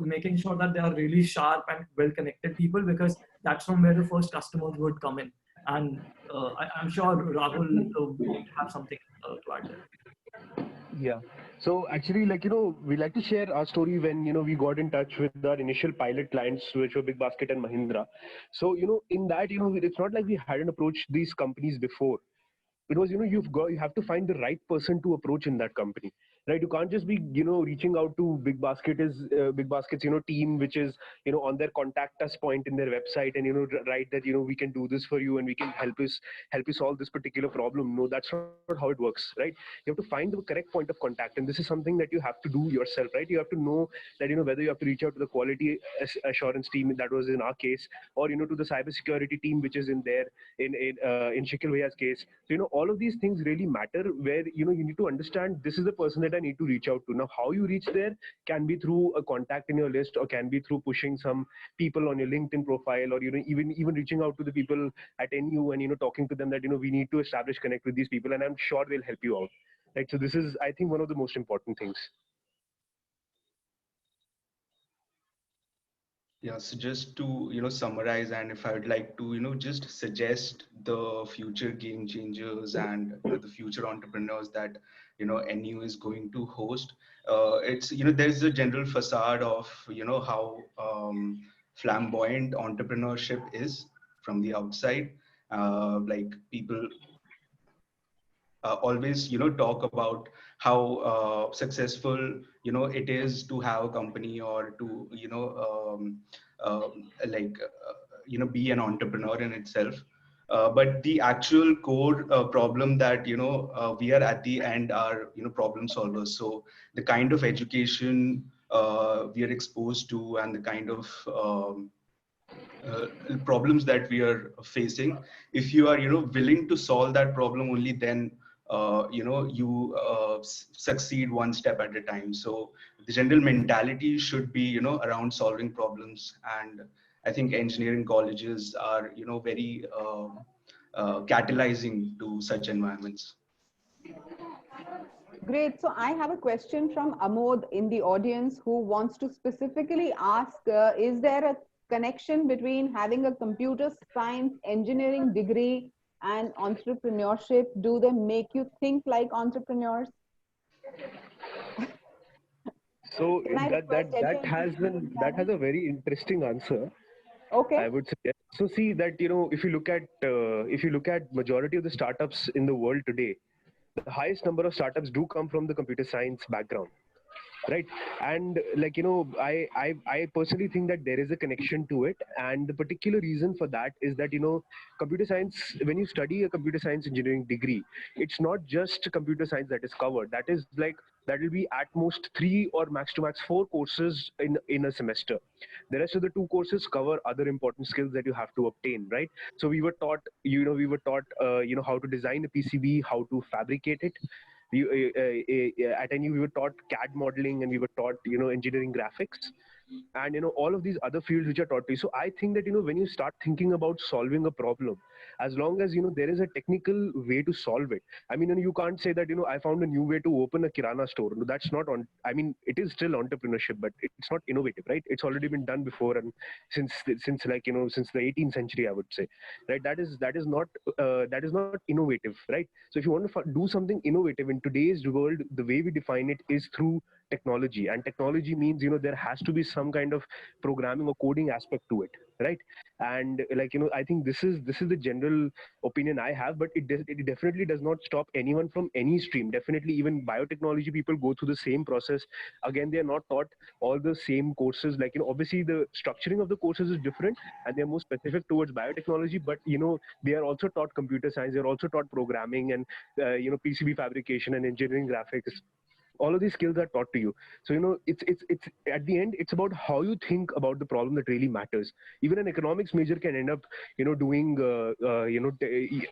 making sure that they are really sharp and well connected people, because that's from where the first customers would come in. And I'm sure Rahul would have something to add there. Yeah. So actually, we like to share our story when, we got in touch with our initial pilot clients, which were Big Basket and Mahindra. So, in that, it's not like we hadn't approached these companies before. It was, you have to find the right person to approach in that company, right? You can't just be, reaching out to Big Basket's, team, which is, on their contact us point in their website, and, write that, we can do this for you and we can help you solve this particular problem. No, that's not how it works, right? You have to find the correct point of contact, and this is something that you have to do yourself, right? You have to know that, whether you have to reach out to the quality assurance team, that was in our case, or, to the cybersecurity team, which is in there in Shakil Bhaiya's case. So, all of these things really matter, where, you need to understand this is the person that I need to reach out to. Now, how you reach there can be through a contact in your list, or can be through pushing some people on your LinkedIn profile, or, even reaching out to the people at NU and, talking to them that, we need to establish connect with these people, and I'm sure they'll help you out. Right. So this is, I think, one of the most important things. Yeah, so just to summarize, and if I would like to just suggest the future game changers and the future entrepreneurs that NU is going to host, it's there's a general facade of how flamboyant entrepreneurship is from the outside. Like people always talk about how successful it is to have a company, or to like be an entrepreneur in itself, but the actual core problem that we are at the end are problem solvers. So the kind of education we are exposed to, and the kind of problems that we are facing, if you are willing to solve that problem, only then you succeed one step at a time. So the general mentality should be around solving problems, and I think engineering colleges are very catalyzing to such environments. Great. So I have a question from Amod in the audience, who wants to specifically ask, is there a connection between having a computer science engineering degree and entrepreneurship? Do they make you think like entrepreneurs? So that has a very interesting answer. Okay. I would suggest. So see that, if you look at majority of the startups in the world today, the highest number of startups do come from the computer science background, right? And I personally think that there is a connection to it, and the particular reason for that is that computer science, when you study a computer science engineering degree, it's not just computer science that is covered. That will be at most 3 or max to max 4 courses in a semester. The rest of the 2 courses cover other important skills that you have to obtain, right? So we were taught how to design a PCB, how to fabricate it. At NU we were taught CAD modeling, and we were taught engineering graphics. and all of these other fields which are taught to you. So I think that when you start thinking about solving a problem, as long as there is a technical way to solve it. I mean, you can't say that I found a new way to open a kirana store. No, that's not on. I mean, it is still entrepreneurship, but it's not innovative, right? It's already been done before, and since like since the 18th century, I would say, right? That is not innovative, right? So if you want to do something innovative in today's world, the way we define it is through technology, and technology means there has to be some kind of programming or coding aspect to it, right? And like I think this is the general opinion I have, but it definitely does not stop anyone from any stream. Definitely even biotechnology people go through the same process. Again, they are not taught all the same courses. Like obviously the structuring of the courses is different, and they're more specific towards biotechnology, but they are also taught computer science, they're also taught programming, and PCB fabrication and engineering graphics. All of these skills are taught to you. So it's at the end, it's about how you think about the problem that really matters. Even an economics major can end up doing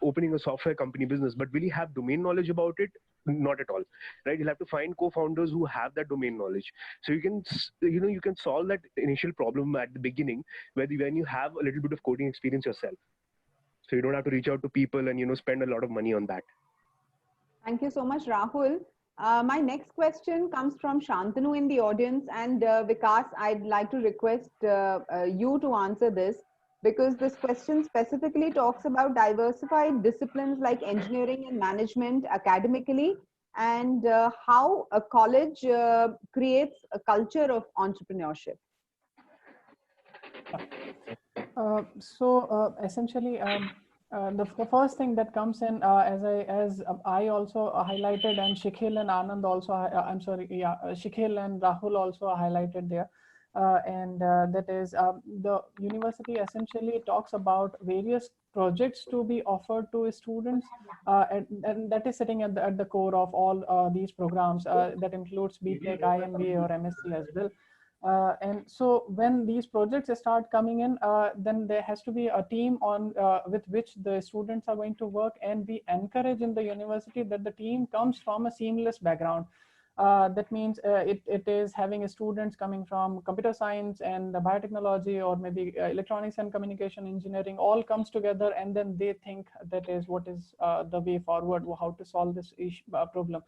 opening a software company business, but will he have domain knowledge about it? Not at all, right? You'll have to find co-founders who have that domain knowledge, so you can you can solve that initial problem at the beginning, when you have a little bit of coding experience yourself, so you don't have to reach out to people and spend a lot of money on that. Thank you so much, Rahul. My next question comes from Shantanu in the audience, and Vikas, I'd like to request you to answer this, because this question specifically talks about diversified disciplines like engineering and management academically, and how a college creates a culture of entrepreneurship. Essentially, the first thing that comes in, as I also highlighted, and Shikhil and Anand also, Shikhil and Rahul also highlighted there, and that is the university essentially talks about various projects to be offered to students, and that is sitting at the core of all these programs. That includes BTech, IMBA, or MSc as well. And so when these projects start coming in, then there has to be a team on with which the students are going to work, and we encourage in the university that the team comes from a seamless background. That means it is having students coming from computer science and biotechnology, or maybe electronics and communication engineering, all comes together, and then they think that is what is the way forward, how to solve this problem.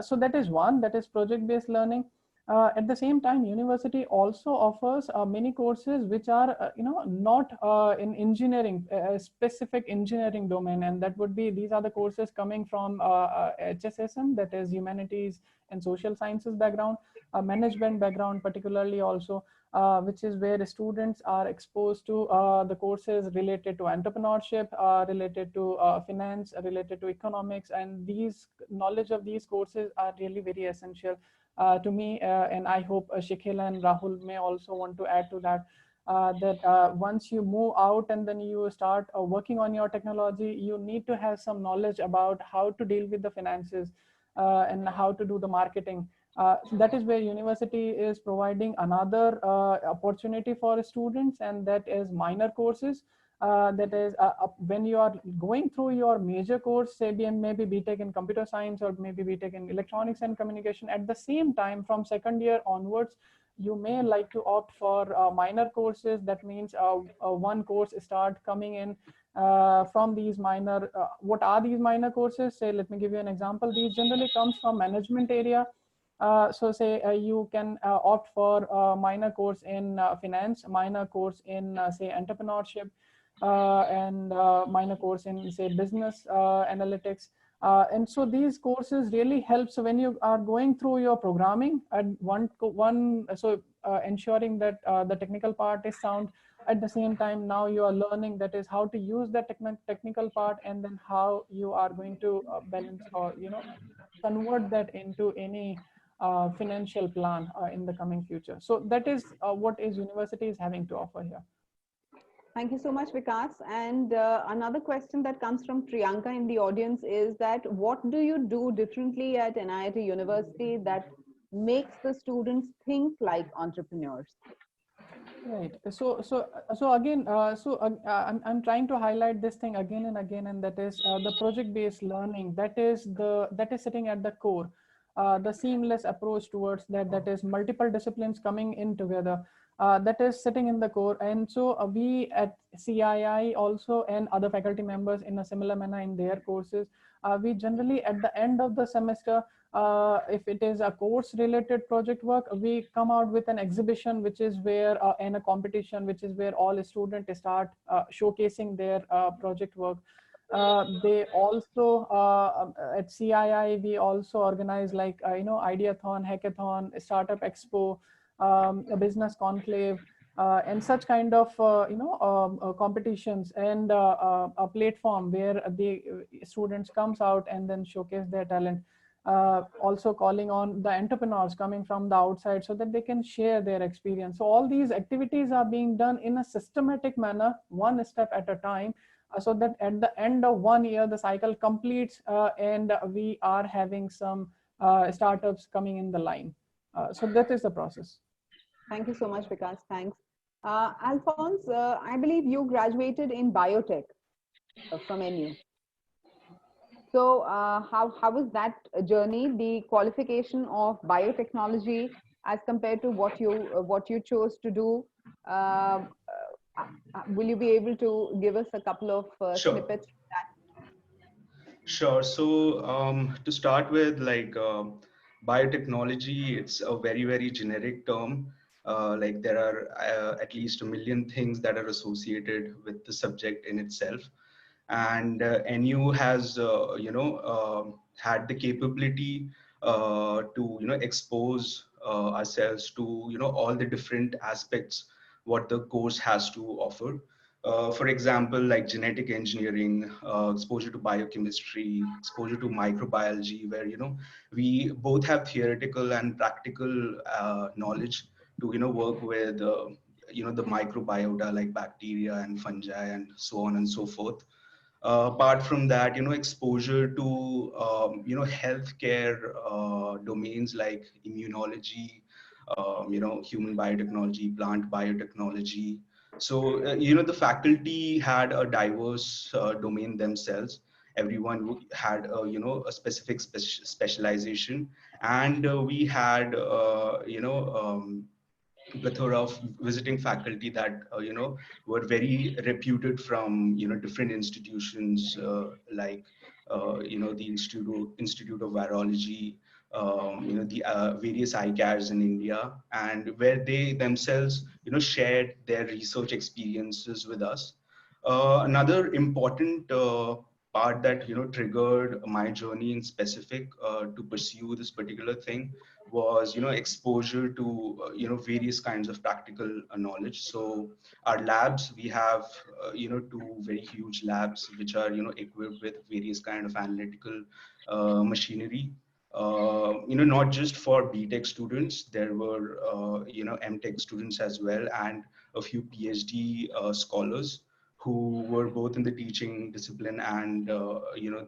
So that is one, that is project-based learning. At the same time, university also offers many courses which are not in engineering, a specific engineering domain, and that would be, these are the courses coming from HSSM, that is humanities and social sciences background, management background particularly also, which is where students are exposed to the courses related to entrepreneurship, related to finance, related to economics, and these knowledge of these courses are really very essential to me, and I hope Shikhil and Rahul may also want to add to that. That once you move out and then you start working on your technology, you need to have some knowledge about how to deal with the finances and how to do the marketing. So that is where university is providing another opportunity for students, and that is minor courses. That is when you are going through your major course, say maybe BTech in computer science, or maybe BTech in electronics and communication, at the same time from second year onwards, you may like to opt for minor courses. That means one course start coming in from these minor. What are these minor courses? Say, let me give you an example. These generally comes from management area. So say you can opt for a minor course in finance, minor course in say entrepreneurship, and minor course in say business analytics. And so these courses really help. So when you are going through your programming at ensuring that the technical part is sound, at the same time now you are learning that is how to use the technical part, and then how you are going to balance, or convert that into any financial plan in the coming future. So that is what is university is having to offer here. Thank you so much, Vikas. And another question that comes from Priyanka in the audience is that what do you do differently at NIT University that makes the students think like entrepreneurs? Right. So again, I'm trying to highlight this thing again and again, and that is the project-based learning. That is sitting at the core. the seamless approach towards that, that is multiple disciplines coming in together, that is sitting in the core. And so we at CII also, and other faculty members in a similar manner in their courses, we generally at the end of the semester, if it is a course related project work, we come out with an exhibition, which is where and a competition, which is where all students start showcasing their project work. They also at CII, we also organize like Ideathon, Hackathon, Startup Expo, a business conclave, and such kind of competitions, and a platform where the students comes out and then showcase their talent. Also calling on the entrepreneurs coming from the outside so that they can share their experience. So all these activities are being done in a systematic manner, one step at a time, so that at the end of 1 year, the cycle completes, and we are having some startups coming in the line. So that is the process. Thank you so much, Vikas. Thanks. Alphonse, I believe you graduated in biotech from NU. So how was that journey, the qualification of biotechnology as compared to what you chose to do? Will you be able to give us a couple of Sure. snippets? Sure. So to start with, like biotechnology, it's a very, very generic term. Like there are at least 1 million things that are associated with the subject in itself. And NU has, had the capability to, expose ourselves to, all the different aspects what the course has to offer. For example, like genetic engineering, exposure to biochemistry, exposure to microbiology, where we both have theoretical and practical knowledge to work with the microbiota like bacteria and fungi and so on and so forth. Apart from that, exposure to healthcare domains like immunology, human biotechnology, plant biotechnology. So, the faculty had a diverse domain themselves. Everyone had, a specific specialization, and we had, plethora of visiting faculty that were very reputed from different institutions like the Institute of Virology, the various ICARs in India, and where they themselves shared their research experiences with us. Another important part that triggered my journey in specific to pursue this particular thing was exposure to various kinds of practical knowledge. So our labs, we have 2 very huge labs which are equipped with various kind of analytical machinery. Not just for BTech students, there were MTech students as well, and a few PhD scholars who were both in the teaching discipline and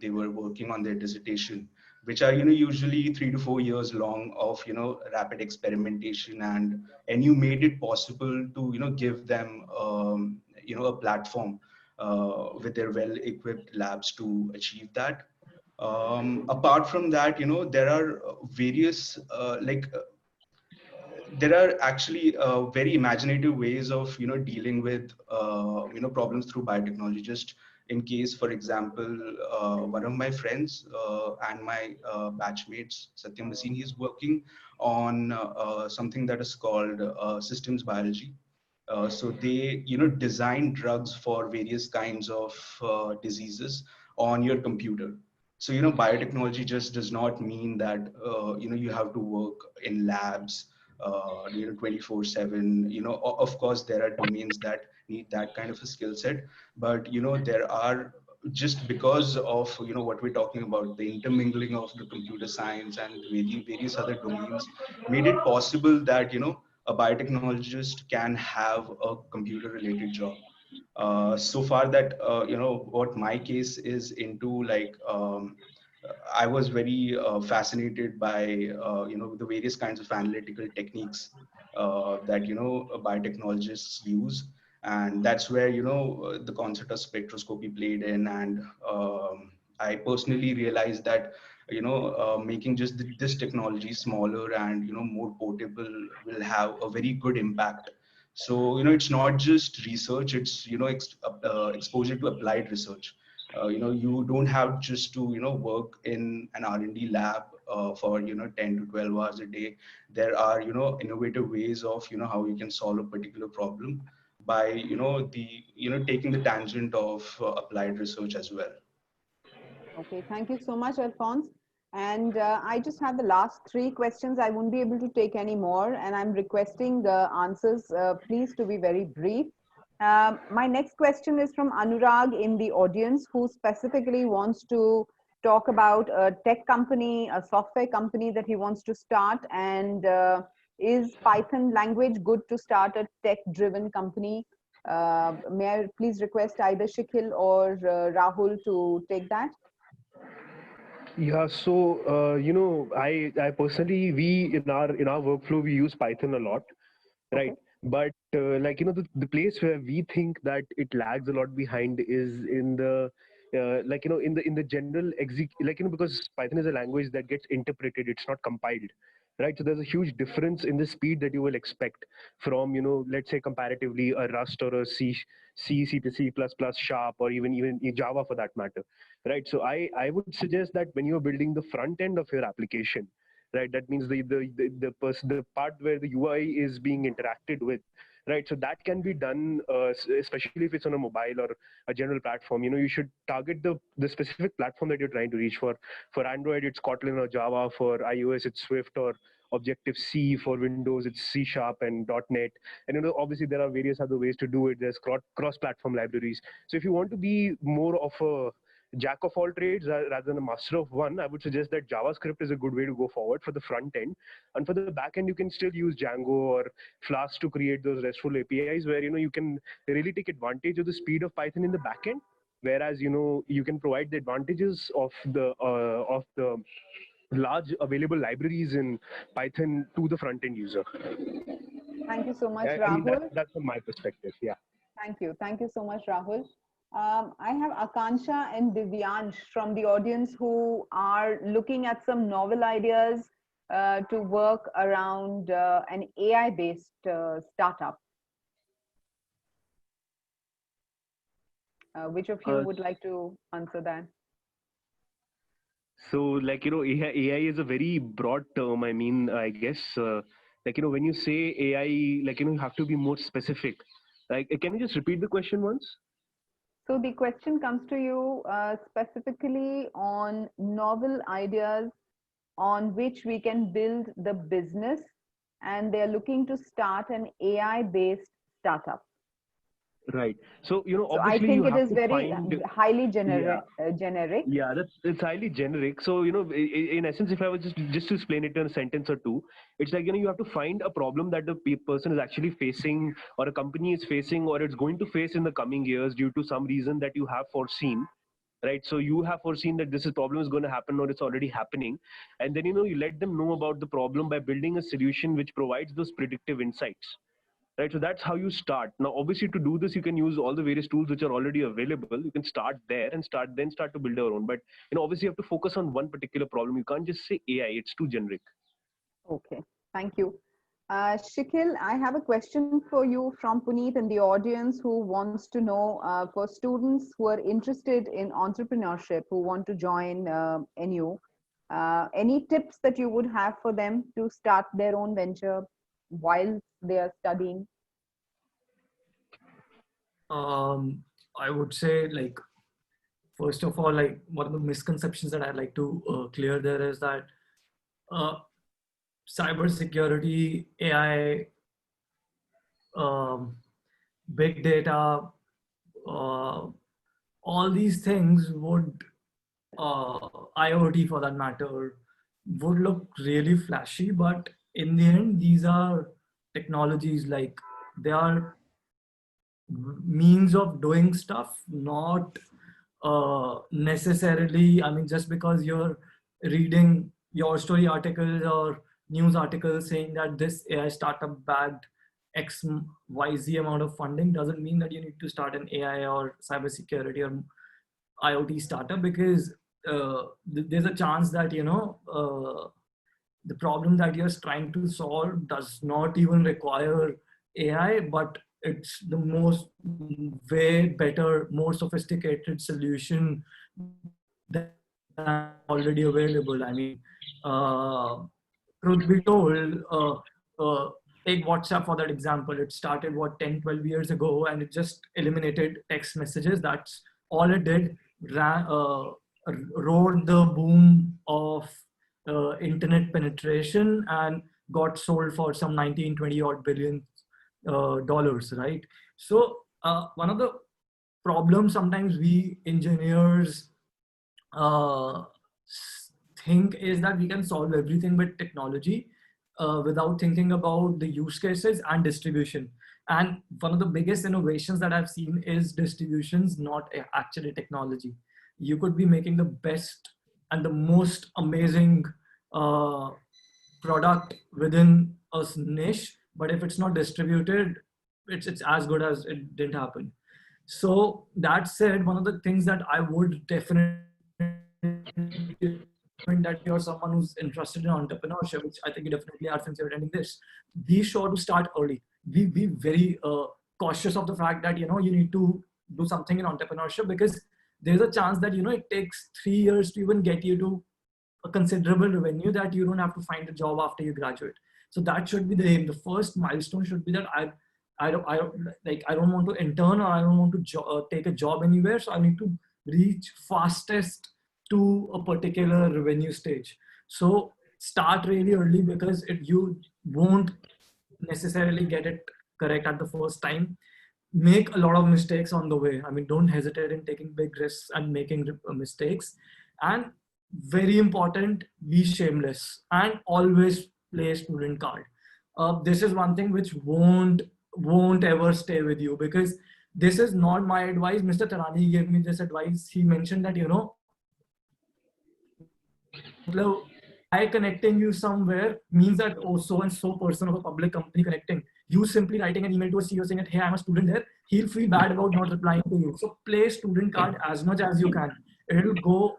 they were working on their dissertation, which are usually 3 to 4 years long of rapid experimentation, and you made it possible to give them a platform with their well-equipped labs to achieve that. Apart from that, there are various there are actually very imaginative ways of dealing with problems through biotechnology. Just in case, for example, one of my friends and my batchmates, Satyam Bhasin, he's working on something that is called systems biology. So they design drugs for various kinds of diseases on your computer. So biotechnology just does not mean that you have to work in labs 24/7. Of course there are domains that need that kind of a skill set, but there are, just because of what we're talking about, the intermingling of the computer science and various other domains, made it possible that a biotechnologist can have a computer related job. So far that what my case is into, like I was very fascinated by the various kinds of analytical techniques that biotechnologists use, and that's where the concept of spectroscopy played in. And I personally realized that making just this technology smaller and more portable will have a very good impact. So it's not just research, it's exposure to applied research. You don't have just to work in an R&D lab for 10 to 12 hours a day. There are innovative ways of how you can solve a particular problem by taking the tangent of applied research as well. Okay, thank you so much, Alphonse. And I just have the last three questions. I won't be able to take any more, and I'm requesting the answers, please, to be very brief. My next question is from Anurag in the audience, who specifically wants to talk about a tech company, a software company that he wants to start, and is Python language good to start a tech-driven company? May I please request either Shikhil or Rahul to take that? Yeah, so I personally, we in our workflow we use Python a lot, right? Okay. But the place where we think that it lags a lot behind is in the in the general because Python is a language that gets interpreted, it's not compiled, right? So there's a huge difference in the speed that you will expect from let's say comparatively a Rust or a C to C++, Sharp, or even Java for that matter, right? So I would suggest that when you're building the front end of your application, right, that means the part where the UI is being interacted with, right, so that can be done especially if it's on a mobile or a general platform. You should target the specific platform that you're trying to reach. For Android it's Kotlin or Java, for iOS it's Swift or Objective C, for Windows it's C# and .NET, and obviously there are various other ways to do it. There's cross-platform libraries. So if you want to be more of a jack of all trades rather than a master of one, I would suggest that JavaScript is a good way to go forward for the front end. And for the back end, you can still use Django or Flask to create those RESTful APIs where you can really take advantage of the speed of Python in the back end, whereas you can provide the advantages of the large available libraries in Python to the front end user. Thank you so much, I mean, Rahul. that's from my perspective. Yeah. Thank you. Thank you so much, Rahul. I have Akansha and Divyansh from the audience who are looking at some novel ideas to work around an AI-based startup. Which of you would like to answer that? So, AI is a very broad term. I mean, I guess, when you say AI, you have to be more specific. Can you just repeat the question once? So the question comes to you specifically on novel ideas on which we can build the business, and they're looking to start an AI-based startup. Right. So, So obviously I think you it have is to very find, highly yeah. generic. Yeah, it's highly generic. So, in essence, if I was just to explain it in a sentence or two, it's like, you have to find a problem that the person is actually facing, or a company is facing, or it's going to face in the coming years due to some reason that you have foreseen. Right. So you have foreseen that this problem is going to happen, or it's already happening. And then, you let them know about the problem by building a solution which provides those predictive insights. Right. So that's how you start. Now, obviously, to do this, you can use all the various tools which are already available. You can start there and start to build your own. But, obviously you have to focus on one particular problem. You can't just say AI, it's too generic. Okay. Thank you. Shikhil, I have a question for you from Puneet in the audience, who wants to know for students who are interested in entrepreneurship, who want to join NU, any tips that you would have for them to start their own venture while they are studying? I would say, first of all, one of the misconceptions that I'd like to clear there is that cybersecurity, AI, big data, all these things would, IoT for that matter, would look really flashy, but in the end, these are technologies. They are means of doing stuff, not necessarily, I mean, just because you're reading your story articles or news articles saying that this AI startup bagged XYZ amount of funding doesn't mean that you need to start an AI or cybersecurity or IoT startup, because there's a chance that the problem that you're trying to solve does not even require AI, but it's the most way better, more sophisticated solution that already available. I mean, truth be told, take WhatsApp for that example. It started what 10, 12 years ago, and it just eliminated text messages. That's all it did. Rode the boom of internet penetration and got sold for some 19, 20 odd billion dollars, right? So one of the problems sometimes we engineers uh, think is that we can solve everything with technology without thinking about the use cases and distribution. And one of the biggest innovations that I've seen is distributions, not actually technology. You could be making the best and the most amazing product within a niche, but if it's not distributed, it's as good as it didn't happen. So that said, one of the things that I would definitely that you're someone who's interested in entrepreneurship, which I think you definitely are since you're attending this, be sure to start early. Be very cautious of the fact that you need to do something in entrepreneurship, because there's a chance that it takes 3 years to even get you to a considerable revenue that you don't have to find a job after you graduate. So that should be the aim. The first milestone should be that I don't want to intern, or I don't want to take a job anywhere. So I need to reach fastest to a particular revenue stage. So start really early, because you won't necessarily get it correct at the first time. Make a lot of mistakes on the way. I mean, don't hesitate in taking big risks and making mistakes. And very important, be shameless and always play student card. This is one thing which won't ever stay with you, because this is not my advice. Mr. Tarani gave me this advice. He mentioned that I connecting you somewhere means that, oh, so and so person of a public company connecting you, simply writing an email to a CEO saying that, hey, I'm a student here, he'll feel bad about not replying to you. So play student card as much as you can. It'll go,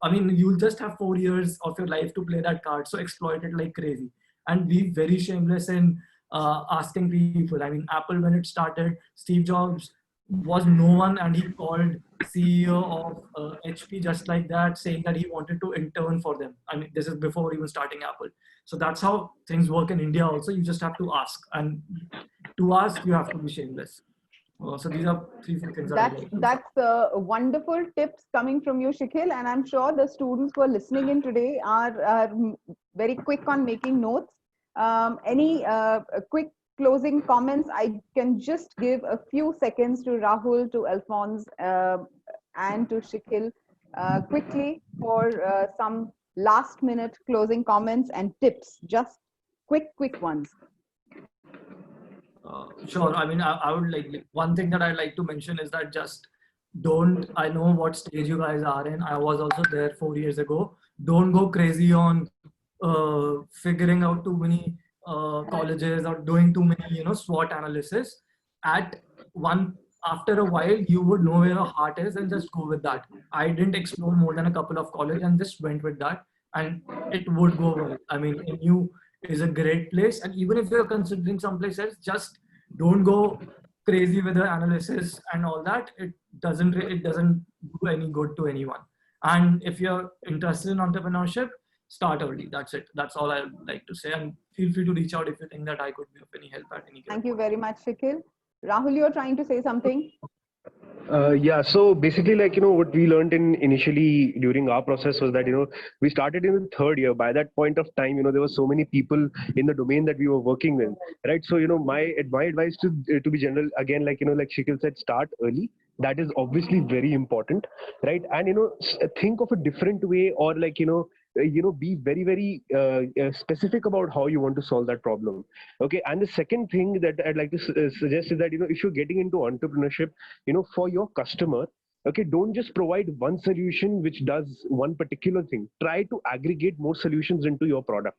I mean, you'll just have 4 years of your life to play that card. So exploit it like crazy and be very shameless in asking people. I mean, Apple, when it started, Steve Jobs was no one, and he called CEO of HP just like that, saying that he wanted to intern for them. I mean, this is before even starting Apple. So that's how things work in India also. You just have to ask, and to ask, you have to be shameless. So these are 3-4 things that's wonderful tips coming from you, Shikhil, and I'm sure the students who are listening in today are very quick on making notes. Any quick closing comments? I can just give a few seconds to Rahul, to Alphonse, and to Shikhil quickly for some last minute closing comments and tips. Just quick ones. Sure. I mean, I would like, one thing that I'd like to mention is that just don't, I know what stage you guys are in. I was also there 4 years ago. Don't go crazy on figuring out too many colleges or doing too many, SWOT analysis. After a while, you would know where your heart is and just go with that. I didn't explore more than a couple of colleges and just went with that, and it would go well. I mean, NU is a great place, and even if you're considering someplace else, just don't go crazy with the analysis and all that. It doesn't do any good to anyone. And if you're interested in entrepreneurship, start early. That's it. That's all I'd like to say. And feel free to reach out if you think that I could be of any help at any. Thank you very much, Shikhil. Rahul, you're trying to say something? Yeah, so basically, what we learned initially during our process was that, we started in the 3rd year. By that point of time, there were so many people in the domain that we were working with, right? So, my advice to be general, again, like Shikhil said, start early. That is obviously very important, right? And, think of a different way, or be very, very specific about how you want to solve that problem. Okay. And the second thing that I'd like to suggest is that, if you're getting into entrepreneurship, for your customer, okay, don't just provide one solution which does one particular thing. Try to aggregate more solutions into your product,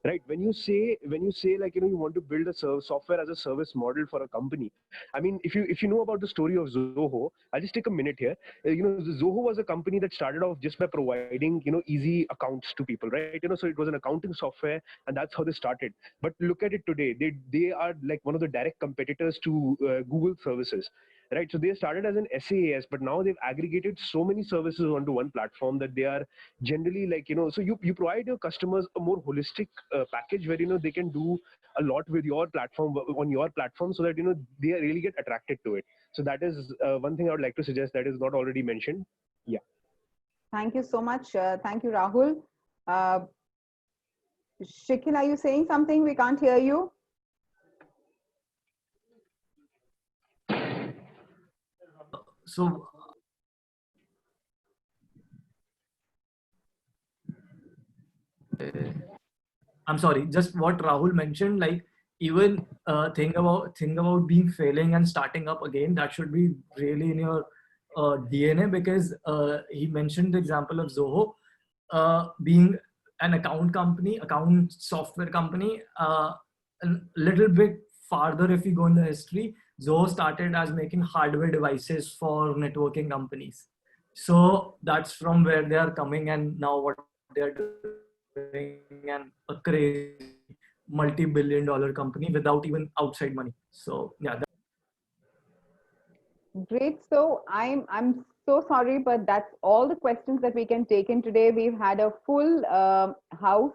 right? When you say like, you want to build a software as a service model for a company. I mean, if you know about the story of Zoho, I'll just take a minute here. Zoho was a company that started off just by providing, easy accounts to people, right? So it was an accounting software, and that's how they started. But look at it today. They are like one of the direct competitors to Google services, right? So they started as an SaaS, but now they've aggregated so many services onto one platform that they are generally like, so you provide your customers a more holistic package where, they can do a lot with your platform, on your platform, so that, they really get attracted to it. So that is one thing I would like to suggest that is not already mentioned. Yeah. Thank you so much. Thank you, Rahul. Uh, Shikil, are you saying something? We can't hear you. So I'm sorry, just what Rahul mentioned, like even think about being failing and starting up again. That should be really in your DNA, because he mentioned the example of Zoho being an account software company. A little bit farther, if we go in the history, Zoho started as making hardware devices for networking companies. So that's from where they are coming, and now what they are doing, and a crazy multi-billion-dollar company without even outside money. So yeah. Great. So I'm so sorry, but that's all the questions that we can take in today. We've had a full house,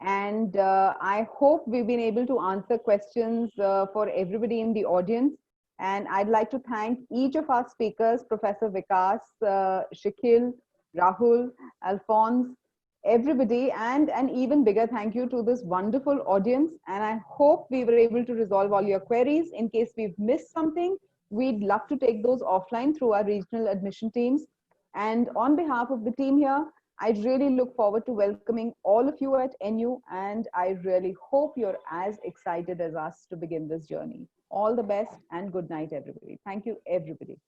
and I hope we've been able to answer questions for everybody in the audience. And I'd like to thank each of our speakers, Professor Vikas, Shikil, Rahul, Alphonse, everybody, and an even bigger thank you to this wonderful audience. And I hope we were able to resolve all your queries. In case we've missed something, we'd love to take those offline through our regional admission teams. And on behalf of the team here, I really look forward to welcoming all of you at NU, and I really hope you're as excited as us to begin this journey. All the best and good night, everybody. Thank you, everybody.